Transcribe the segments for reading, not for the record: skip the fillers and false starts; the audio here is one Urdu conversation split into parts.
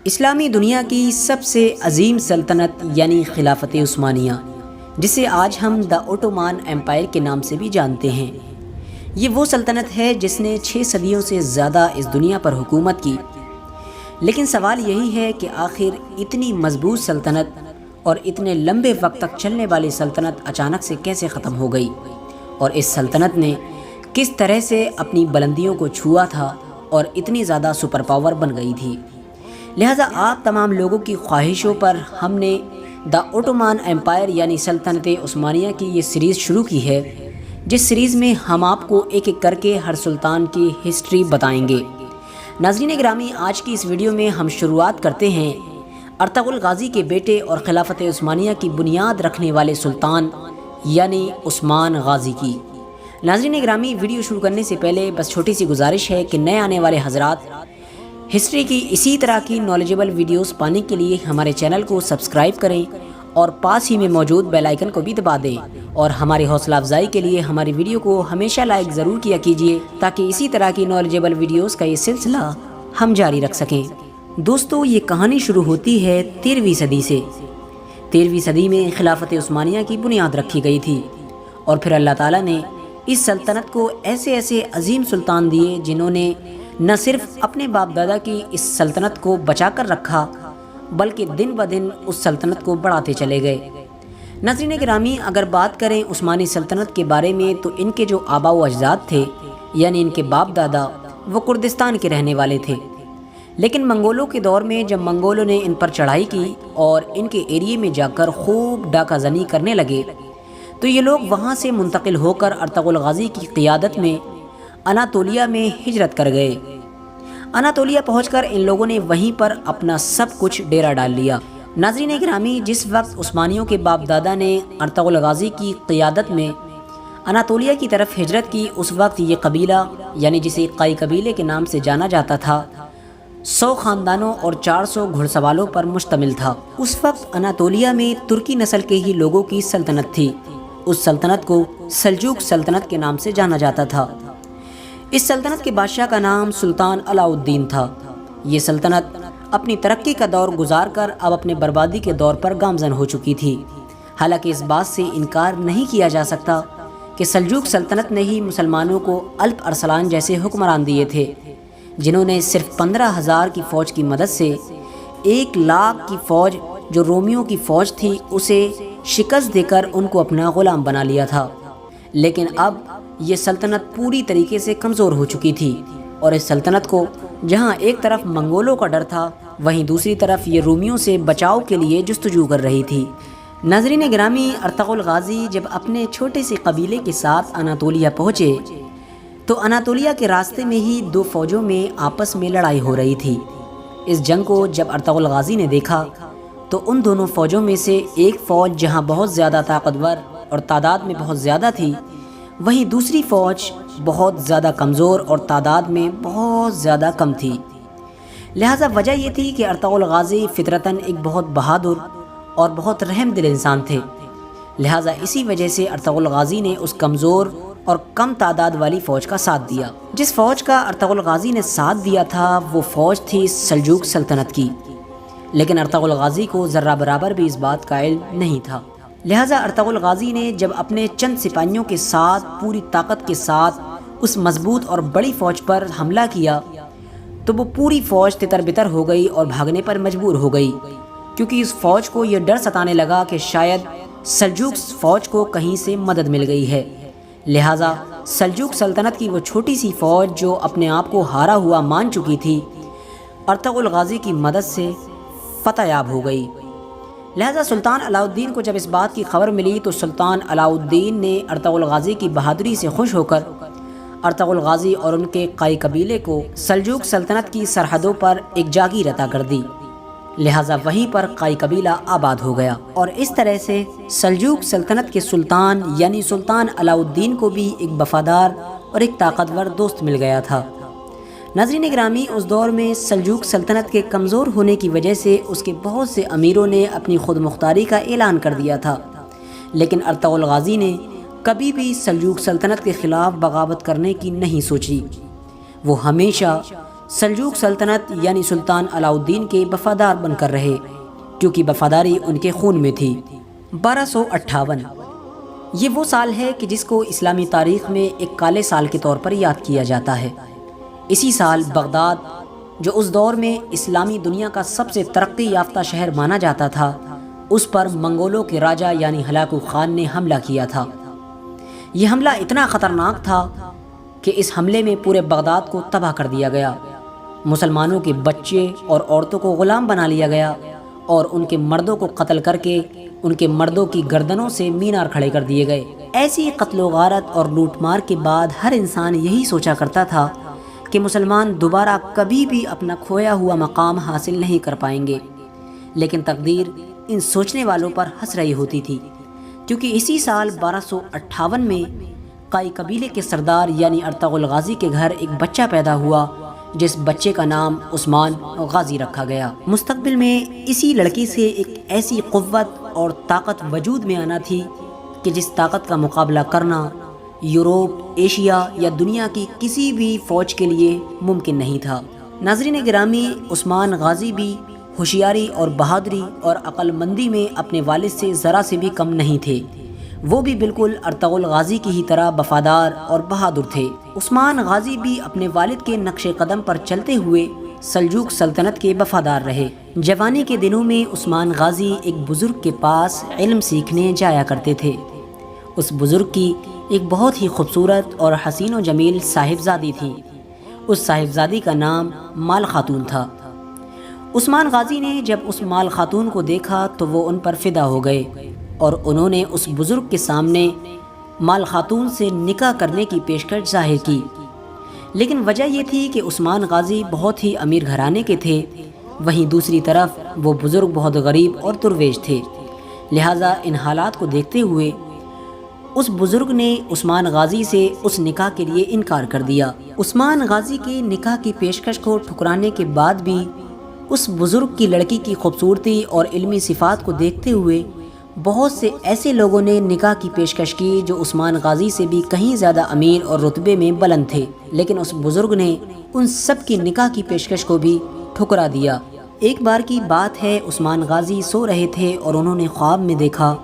اسلامی دنیا کی سب سے عظیم سلطنت یعنی خلافت عثمانیہ، جسے آج ہم دا اوٹومان ایمپائر کے نام سے بھی جانتے ہیں، یہ وہ سلطنت ہے جس نے 6 صدیوں سے زیادہ اس دنیا پر حکومت کی۔ لیکن سوال یہی ہے کہ آخر اتنی مضبوط سلطنت اور اتنے لمبے وقت تک چلنے والی سلطنت اچانک سے کیسے ختم ہو گئی، اور اس سلطنت نے کس طرح سے اپنی بلندیوں کو چھوا تھا اور اتنی زیادہ سپر پاور بن گئی تھی۔ لہٰذا آپ تمام لوگوں کی خواہشوں پر ہم نے دا اوٹومان ایمپائر یعنی سلطنت عثمانیہ کی یہ سیریز شروع کی ہے، جس سیریز میں ہم آپ کو ایک ایک کر کے ہر سلطان کی ہسٹری بتائیں گے۔ ناظرین گرامی، آج کی اس ویڈیو میں ہم شروعات کرتے ہیں ارطغرل غازی کے بیٹے اور خلافت عثمانیہ کی بنیاد رکھنے والے سلطان یعنی عثمان غازی کی۔ ناظرین گرامی، ویڈیو شروع کرنے سے پہلے بس چھوٹی سی گزارش ہے کہ نئے آنے والے حضرات ہسٹری کی اسی طرح کی نالجبل ویڈیوز پانے کے لیے ہمارے چینل کو سبسکرائب کریں اور پاس ہی میں موجود بیل آئیکن کو بھی دبا دیں، اور ہماری حوصلہ افزائی کے لیے ہماری ویڈیو کو ہمیشہ لائک ضرور کیا کیجیے تاکہ اسی طرح کی نالجبل ویڈیوز کا یہ سلسلہ ہم جاری رکھ سکیں۔ دوستو، یہ کہانی شروع ہوتی ہے 13ویں صدی سے۔ 13ویں صدی میں خلافت عثمانیہ کی بنیاد رکھی گئی تھی، اور پھر اللہ تعالیٰ نے اس سلطنت کو ایسے ایسے عظیم سلطان دیے جنہوں نے نہ صرف اپنے باپ دادا کی اس سلطنت کو بچا کر رکھا بلکہ دن بدن اس سلطنت کو بڑھاتے چلے گئے۔ ناظرین گرامی، اگر بات کریں عثمانی سلطنت کے بارے میں تو ان کے جو آبا و اجداد تھے یعنی ان کے باپ دادا، وہ کردستان کے رہنے والے تھے۔ لیکن منگولوں کے دور میں جب منگولوں نے ان پر چڑھائی کی اور ان کے ایریے میں جا کر خوب ڈاکہ زنی کرنے لگے تو یہ لوگ وہاں سے منتقل ہو کر ارطغرل غازی کی قیادت میں اناطولیہ میں ہجرت کر گئے۔ اناطولیہ پہنچ کر ان لوگوں نے وہیں پر اپنا سب کچھ ڈیرہ ڈال لیا۔ ناظرین گرامی، جس وقت عثمانیوں کے باپ دادا نے ارطغرل غازی کی قیادت میں اناطولیہ کی طرف ہجرت کی، اس وقت یہ قبیلہ یعنی جسے قائی قبیلے کے نام سے جانا جاتا تھا 100 خاندانوں اور 400 گھڑ سواروں پر مشتمل تھا۔ اس وقت اناطولیہ میں ترکی نسل کے ہی لوگوں کی سلطنت تھی۔ اس سلطنت کو سلجوق سلطنت کے نام سے جانا جاتا تھا۔ اس سلطنت کے بادشاہ کا نام سلطان علاء الدین تھا۔ یہ سلطنت اپنی ترقی کا دور گزار کر اب اپنے بربادی کے دور پر گامزن ہو چکی تھی۔ حالانکہ اس بات سے انکار نہیں کیا جا سکتا کہ سلجوق سلطنت نے ہی مسلمانوں کو الپ ارسلان جیسے حکمران دیے تھے، جنہوں نے صرف 15,000 کی فوج کی مدد سے 1,00,000 کی فوج جو رومیوں کی فوج تھی اسے شکست دے کر ان کو اپنا غلام بنا لیا تھا۔ لیکن اب یہ سلطنت پوری طریقے سے کمزور ہو چکی تھی، اور اس سلطنت کو جہاں ایک طرف منگولوں کا ڈر تھا وہیں دوسری طرف یہ رومیوں سے بچاؤ کے لیے جستجو کر رہی تھی۔ ناظرین گرامی، ارطغرل غازی جب اپنے چھوٹے سے قبیلے کے ساتھ اناطولیہ پہنچے تو اناطولیہ کے راستے میں ہی 2 فوجوں میں آپس میں لڑائی ہو رہی تھی۔ اس جنگ کو جب ارطغرل غازی نے دیکھا تو ان دونوں فوجوں میں سے ایک فوج جہاں بہت زیادہ طاقتور اور تعداد میں بہت زیادہ تھی، وہیں دوسری فوج بہت زیادہ کمزور اور تعداد میں بہت زیادہ کم تھی۔ لہٰذا وجہ یہ تھی کہ ارطغرل غازی فطرتاً ایک بہت بہادر اور بہت رحم دل انسان تھے۔ لہٰذا اسی وجہ سے ارطغرل غازی نے اس کمزور اور کم تعداد والی فوج کا ساتھ دیا۔ جس فوج کا ارطغرل غازی نے ساتھ دیا تھا وہ فوج تھی سلجوق سلطنت کی، لیکن ارطغرل غازی کو ذرہ برابر بھی اس بات کا علم نہیں تھا۔ لہٰذا ارطغرل غازی نے جب اپنے چند سپاہیوں کے ساتھ پوری طاقت کے ساتھ اس مضبوط اور بڑی فوج پر حملہ کیا تو وہ پوری فوج تتر بتر ہو گئی اور بھاگنے پر مجبور ہو گئی، کیونکہ اس فوج کو یہ ڈر ستانے لگا کہ شاید سلجوق فوج کو کہیں سے مدد مل گئی ہے۔ لہٰذا سلجوق سلطنت کی وہ چھوٹی سی فوج جو اپنے آپ کو ہارا ہوا مان چکی تھی، ارطغرل غازی کی مدد سے فتح یاب ہو گئی۔ لہذا سلطان علاء الدین کو جب اس بات کی خبر ملی تو سلطان علاء الدین نے ارطغرل غازی کی بہادری سے خوش ہو کر ارطغرل غازی اور ان کے قائی قبیلے کو سلجوق سلطنت کی سرحدوں پر ایک جاگیر عطا کر دی۔ لہذا وہیں پر قائی قبیلہ آباد ہو گیا، اور اس طرح سے سلجوق سلطنت کے سلطان یعنی سلطان علاء الدین کو بھی ایک وفادار اور ایک طاقتور دوست مل گیا تھا۔ ناظرین گرامی، اس دور میں سلجوق سلطنت کے کمزور ہونے کی وجہ سے اس کے بہت سے امیروں نے اپنی خود مختاری کا اعلان کر دیا تھا، لیکن ارطغرل غازی نے کبھی بھی سلجوق سلطنت کے خلاف بغاوت کرنے کی نہیں سوچی۔ وہ ہمیشہ سلجوق سلطنت یعنی سلطان علاء الدین کے وفادار بن کر رہے، کیونکہ وفاداری ان کے خون میں تھی۔ 1258 یہ وہ سال ہے کہ جس کو اسلامی تاریخ میں ایک کالے سال کے طور پر یاد کیا جاتا ہے۔ اسی سال بغداد، جو اس دور میں اسلامی دنیا کا سب سے ترقی یافتہ شہر مانا جاتا تھا، اس پر منگولوں کے راجہ یعنی ہلاکو خان نے حملہ کیا تھا۔ یہ حملہ اتنا خطرناک تھا کہ اس حملے میں پورے بغداد کو تباہ کر دیا گیا۔ مسلمانوں کے بچے اور عورتوں کو غلام بنا لیا گیا اور ان کے مردوں کو قتل کر کے ان کے مردوں کی گردنوں سے مینار کھڑے کر دیے گئے۔ ایسی قتل و غارت اور لوٹ مار کے بعد ہر انسان یہی سوچا کرتا تھا کہ مسلمان دوبارہ کبھی بھی اپنا کھویا ہوا مقام حاصل نہیں کر پائیں گے، لیکن تقدیر ان سوچنے والوں پر ہنس رہی ہوتی تھی، کیونکہ اسی سال 1258 میں قائی قبیلے کے سردار یعنی ارطغرل غازی کے گھر ایک بچہ پیدا ہوا، جس بچے کا نام عثمان غازی رکھا گیا۔ مستقبل میں اسی لڑکی سے ایک ایسی قوت اور طاقت وجود میں آنا تھی کہ جس طاقت کا مقابلہ کرنا یوروپ، ایشیا یا دنیا کی کسی بھی فوج کے لیے ممکن نہیں تھا۔ ناظرین گرامی، عثمان غازی بھی ہوشیاری اور بہادری اور عقل مندی میں اپنے والد سے ذرا سے بھی کم نہیں تھے۔ وہ بھی بالکل ارطغرل غازی کی ہی طرح وفادار اور بہادر تھے۔ عثمان غازی بھی اپنے والد کے نقش قدم پر چلتے ہوئے سلجوق سلطنت کے وفادار رہے۔ جوانی کے دنوں میں عثمان غازی ایک بزرگ کے پاس علم سیکھنے جایا کرتے تھے۔ اس بزرگ کی ایک بہت ہی خوبصورت اور حسین و جمیل صاحبزادی تھی۔ اس صاحبزادی کا نام مال خاتون تھا۔ عثمان غازی نے جب اس مال خاتون کو دیکھا تو وہ ان پر فدا ہو گئے اور انہوں نے اس بزرگ کے سامنے مال خاتون سے نکاح کرنے کی پیشکش ظاہر کی، لیکن وجہ یہ تھی کہ عثمان غازی بہت ہی امیر گھرانے کے تھے، وہیں دوسری طرف وہ بزرگ بہت غریب اور درویش تھے۔ لہٰذا ان حالات کو دیکھتے ہوئے اس بزرگ نے عثمان غازی سے اس نکاح کے لیے انکار کر دیا۔ عثمان غازی کے نکاح کی پیشکش کو ٹھکرانے کے بعد بھی اس بزرگ کی لڑکی کی خوبصورتی اور علمی صفات کو دیکھتے ہوئے بہت سے ایسے لوگوں نے نکاح کی پیشکش کی جو عثمان غازی سے بھی کہیں زیادہ امیر اور رتبے میں بلند تھے، لیکن اس بزرگ نے ان سب کی نکاح کی پیشکش کو بھی ٹھکرا دیا۔ ایک بار کی بات ہے، عثمان غازی سو رہے تھے اور انہوں نے خواب میں دیکھا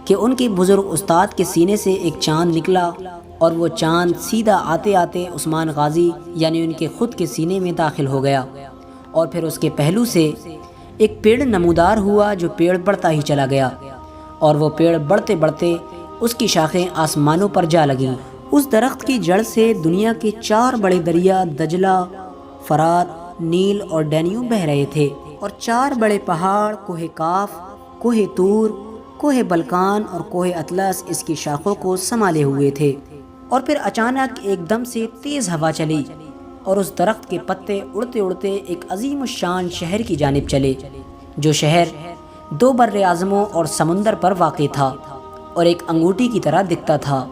کہ ان کے بزرگ استاد کے سینے سے ایک چاند نکلا اور وہ چاند سیدھا آتے آتے عثمان غازی یعنی ان کے خود کے سینے میں داخل ہو گیا، اور پھر اس کے پہلو سے ایک پیڑ نمودار ہوا جو پیڑ بڑھتا ہی چلا گیا، اور وہ پیڑ بڑھتے بڑھتے اس کی شاخیں آسمانوں پر جا لگیں۔ اس درخت کی جڑ سے دنیا کے 4 بڑے دریا دجلہ، فرات، نیل اور ڈینیو بہہ رہے تھے، اور 4 بڑے پہاڑ کوہ کاف، کوہ طور، کوہ بلکان اور کوہ اطلس اس کی شاخوں کو سنبھالے ہوئے تھے۔ اور پھر اچانک ایک دم سے تیز ہوا چلی اور اس درخت کے پتے اڑتے اڑتے ایک عظیم الشان شہر کی جانب چلے، جو شہر 2 بر اعظموں اور سمندر پر واقع تھا اور ایک انگوٹھی کی طرح دکھتا تھا۔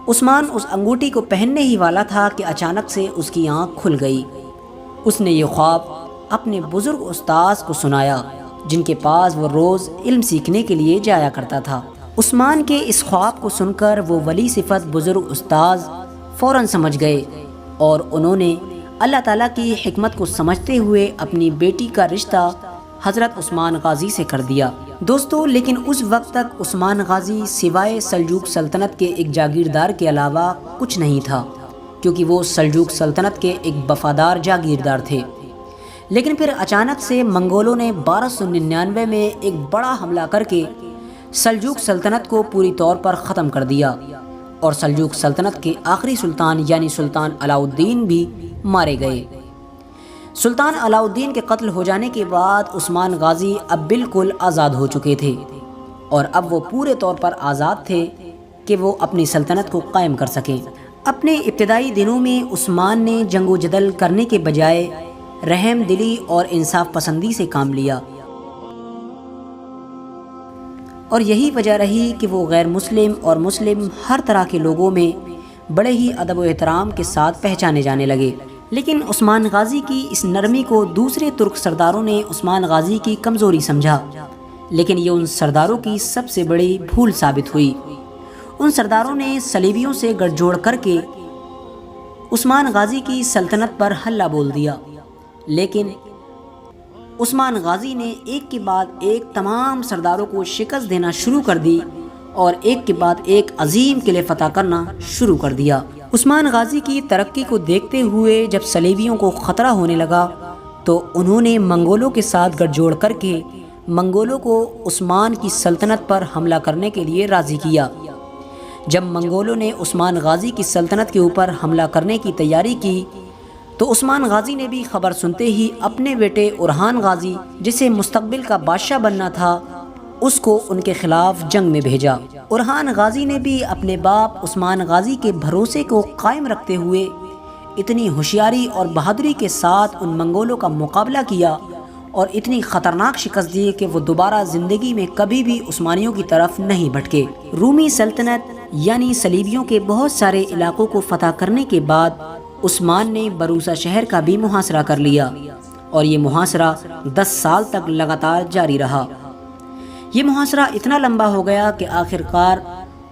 عثمان اس انگوٹھی کو پہننے ہی والا تھا کہ اچانک سے اس کی آنکھ کھل گئی۔ اس نے یہ خواب اپنے بزرگ استاذ کو سنایا، جن کے پاس وہ روز علم سیکھنے کے لیے جایا کرتا تھا۔ عثمان کے اس خواب کو سن کر وہ ولی صفت بزرگ استاذ فوراً سمجھ گئے، اور انہوں نے اللہ تعالیٰ کی حکمت کو سمجھتے ہوئے اپنی بیٹی کا رشتہ حضرت عثمان غازی سے کر دیا۔ دوستو، لیکن اس وقت تک عثمان غازی سوائے سلجوق سلطنت کے ایک جاگیردار کے علاوہ کچھ نہیں تھا، کیونکہ وہ سلجوق سلطنت کے ایک وفادار جاگیردار تھے۔ لیکن پھر اچانک سے منگولوں نے 1299 میں ایک بڑا حملہ کر کے سلجوق سلطنت کو پوری طور پر ختم کر دیا، اور سلجوق سلطنت کے آخری سلطان یعنی سلطان علاء الدین بھی مارے گئے۔ سلطان علاء الدین کے قتل ہو جانے کے بعد عثمان غازی اب بالکل آزاد ہو چکے تھے، اور اب وہ پورے طور پر آزاد تھے کہ وہ اپنی سلطنت کو قائم کر سکیں۔ اپنے ابتدائی دنوں میں عثمان نے جنگ و جدل کرنے کے بجائے رحم دلی اور انصاف پسندی سے کام لیا، اور یہی وجہ رہی کہ وہ غیر مسلم اور مسلم ہر طرح کے لوگوں میں بڑے ہی ادب و احترام کے ساتھ پہچانے جانے لگے۔ لیکن عثمان غازی کی اس نرمی کو دوسرے ترک سرداروں نے عثمان غازی کی کمزوری سمجھا، لیکن یہ ان سرداروں کی سب سے بڑی بھول ثابت ہوئی۔ ان سرداروں نے صلیبیوں سے گٹھ جوڑ کر کے عثمان غازی کی سلطنت پر حلہ بول دیا، لیکن عثمان غازی نے ایک کے بعد ایک تمام سرداروں کو شکست دینا شروع کر دی اور ایک کے بعد ایک عظیم قلعے فتح کرنا شروع کر دیا۔ عثمان غازی کی ترقی کو دیکھتے ہوئے جب صلیبیوں کو خطرہ ہونے لگا تو انہوں نے منگولوں کے ساتھ گٹھ جوڑ کر کے منگولوں کو عثمان کی سلطنت پر حملہ کرنے کے لیے راضی کیا۔ جب منگولوں نے عثمان غازی کی سلطنت کے اوپر حملہ کرنے کی تیاری کی تو عثمان غازی نے بھی خبر سنتے ہی اپنے بیٹے اورحان غازی، جسے مستقبل کا بادشاہ بننا تھا، اس کو ان کے خلاف جنگ میں بھیجا۔ اورحان غازی نے بھی اپنے باپ عثمان غازی کے بھروسے کو قائم رکھتے ہوئے اتنی ہوشیاری اور بہادری کے ساتھ ان منگولوں کا مقابلہ کیا اور اتنی خطرناک شکست دی کہ وہ دوبارہ زندگی میں کبھی بھی عثمانیوں کی طرف نہیں بھٹکے۔ رومی سلطنت یعنی صلیبیوں کے بہت سارے علاقوں کو فتح کرنے کے بعد عثمان نے بروسا شہر کا بھی محاصرہ کر لیا اور یہ محاصرہ 10 سال تک لگاتار جاری رہا۔ یہ محاصرہ اتنا لمبا ہو گیا کہ آخرکار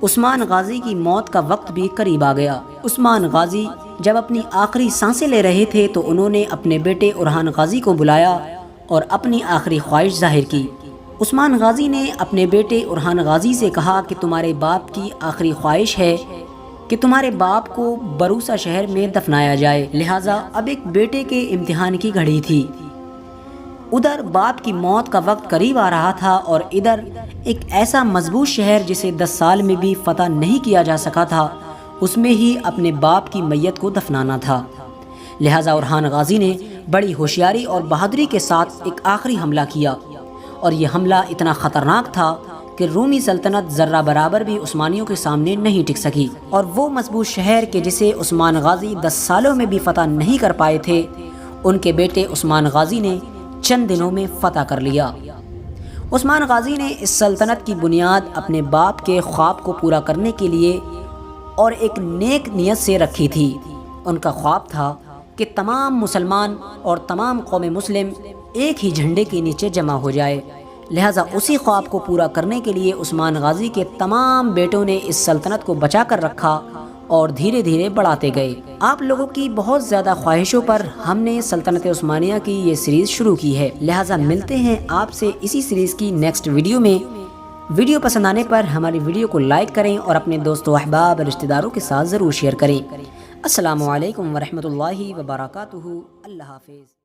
عثمان غازی کی موت کا وقت بھی قریب آ گیا۔ عثمان غازی جب اپنی آخری سانسیں لے رہے تھے تو انہوں نے اپنے بیٹے اورحان غازی کو بلایا اور اپنی آخری خواہش ظاہر کی۔ عثمان غازی نے اپنے بیٹے اورحان غازی سے کہا کہ تمہارے باپ کی آخری خواہش ہے کہ تمہارے باپ کو بروسا شہر میں دفنایا جائے، لہٰذا اب ایک بیٹے کے امتحان کی گھڑی تھی۔ ادھر باپ کی موت کا وقت قریب آ رہا تھا اور ادھر ایک ایسا مضبوط شہر جسے 10 سال میں بھی فتح نہیں کیا جا سکا تھا، اس میں ہی اپنے باپ کی میت کو دفنانا تھا۔ لہٰذا اورحان غازی نے بڑی ہوشیاری اور بہادری کے ساتھ ایک آخری حملہ کیا اور یہ حملہ اتنا خطرناک تھا کہ رومی سلطنت ذرہ برابر بھی عثمانیوں کے سامنے نہیں ٹک سکی، اور وہ مضبوط شہر کہ جسے عثمان غازی 10 سالوں میں بھی فتح نہیں کر پائے تھے، ان کے بیٹے عثمان غازی نے چند دنوں میں فتح کر لیا۔ عثمان غازی نے اس سلطنت کی بنیاد اپنے باپ کے خواب کو پورا کرنے کے لیے اور ایک نیک نیت سے رکھی تھی۔ ان کا خواب تھا کہ تمام مسلمان اور تمام قوم مسلم ایک ہی جھنڈے کے نیچے جمع ہو جائے، لہٰذا اسی خواب کو پورا کرنے کے لیے عثمان غازی کے تمام بیٹوں نے اس سلطنت کو بچا کر رکھا اور دھیرے دھیرے بڑھاتے گئے۔ آپ لوگوں کی بہت زیادہ خواہشوں پر ہم نے سلطنت عثمانیہ کی یہ سیریز شروع کی ہے، لہٰذا ملتے ہیں آپ سے اسی سیریز کی نیکسٹ ویڈیو میں۔ ویڈیو پسند آنے پر ہماری ویڈیو کو لائک کریں اور اپنے دوستوں، احباب اور رشتہ داروں کے ساتھ ضرور شیئر کریں۔ السلام علیکم ورحمۃ اللہ وبرکاتہ۔ اللہ حافظ۔